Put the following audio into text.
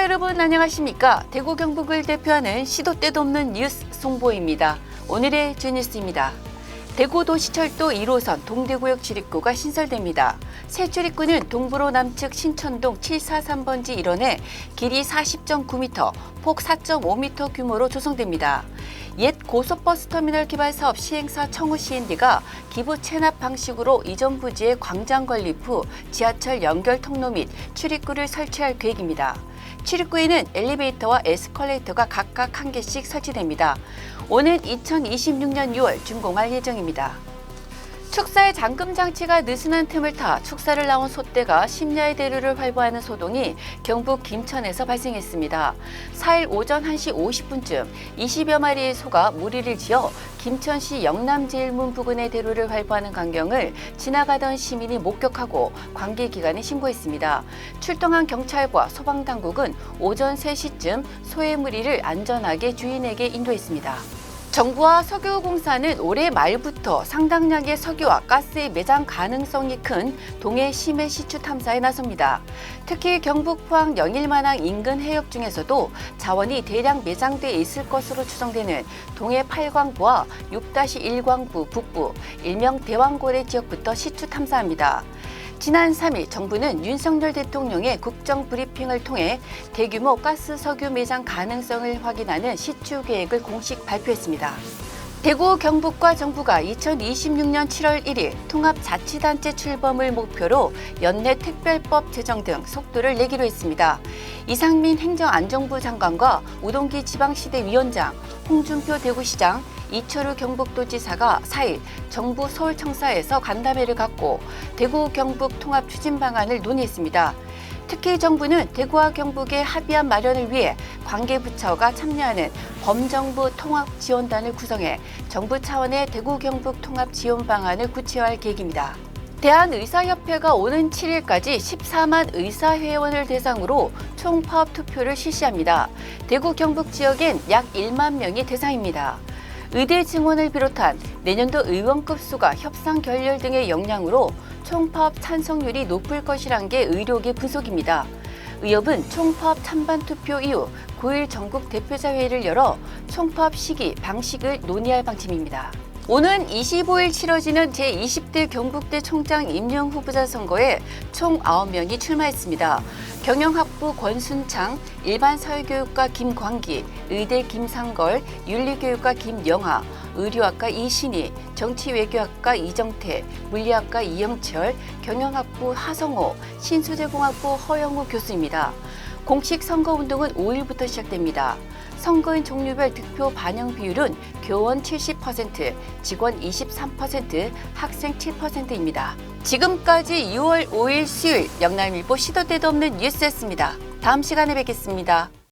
여러분 안녕하십니까? 대구 경북을 대표하는 시도 때도 없는 뉴스 송보입니다. 오늘의 주뉴스입니다. 대구도시철도 1호선 동대구역 출입구가 신설됩니다. 새 출입구는 동부로 남측 신천동 743번지 일원에 길이 40.9m, 폭 4.5m 규모로 조성됩니다. 옛 고속버스 터미널 개발 사업 시행사 청우 C&D가 기부 체납 방식으로 이전 부지에 광장 건립 후 지하철 연결 통로 및 출입구를 설치할 계획입니다. 출입구에는 엘리베이터와 에스컬레이터가 각각 1개씩 설치됩니다. 오는 2026년 6월 준공할 예정입니다. 축사의 잠금 장치가 느슨한 틈을 타 축사를 나온 소떼가 심야의 대류를 활보하는 소동이 경북 김천에서 발생했습니다. 4일 오전 1시 50분쯤 20여 마리의 소가 무리를 지어 김천시 영남제일문 부근의 대류를 활보하는 광경을 지나가던 시민이 목격하고 관계기관에 신고했습니다. 출동한 경찰과 소방당국은 오전 3시쯤 소의 무리를 안전하게 주인에게 인도했습니다. 정부와 석유공사는 올해 말부터 상당량의 석유와 가스의 매장 가능성이 큰 동해 심해 시추 탐사에 나섭니다. 특히 경북 포항 영일만항 인근 해역 중에서도 자원이 대량 매장돼 있을 것으로 추정되는 동해 8광부와 6-1광부 북부, 일명 대왕고래 지역부터 시추 탐사합니다. 지난 3일 정부는 윤석열 대통령의 국정브리핑을 통해 대규모 가스 석유 매장 가능성을 확인하는 시추 계획을 공식 발표했습니다. 대구 경북과 정부가 2026년 7월 1일 통합자치단체 출범을 목표로 연내 특별법 제정 등 속도를 내기로 했습니다. 이상민 행정안전부 장관과 우동기 지방시대위원장, 홍준표 대구시장, 이철우 경북도지사가 4일 정부 서울청사에서 간담회를 갖고 대구 경북 통합 추진 방안을 논의했습니다. 특히 정부는 대구와 경북의 합의안 마련을 위해 관계부처가 참여하는 범정부 통합지원단을 구성해 정부 차원의 대구 경북 통합 지원 방안을 구체화할 계획입니다. 대한의사협회가 오는 7일까지 14만 의사회원을 대상으로 총파업 투표를 실시합니다. 대구 경북 지역엔 약 1만 명이 대상입니다. 의대 증원을 비롯한 내년도 의원급 수가 협상 결렬 등의 영향으로 총파업 찬성률이 높을 것이란 게 의료계 분석입니다. 의협은 총파업 찬반 투표 이후 9일 전국 대표자 회의를 열어 총파업 시기, 방식을 논의할 방침입니다. 오는 25일 치러지는 제20대 경북대 총장 임명 후보자 선거에 총 9명이 출마했습니다. 경영학부 권순창, 일반사회교육과 김광기, 의대 김상걸, 윤리교육과 김영하, 의료학과 이신희, 정치외교학과 이정태, 물리학과 이영철, 경영학부 하성호, 신소재공학부 허영우 교수입니다. 공식 선거운동은 5일부터 시작됩니다. 선거인 종류별 득표 반영 비율은 교원 70%, 직원 23%, 학생 7%입니다. 지금까지 6월 5일 수요일 영남일보 시도 때도 없는 뉴스였습니다. 다음 시간에 뵙겠습니다.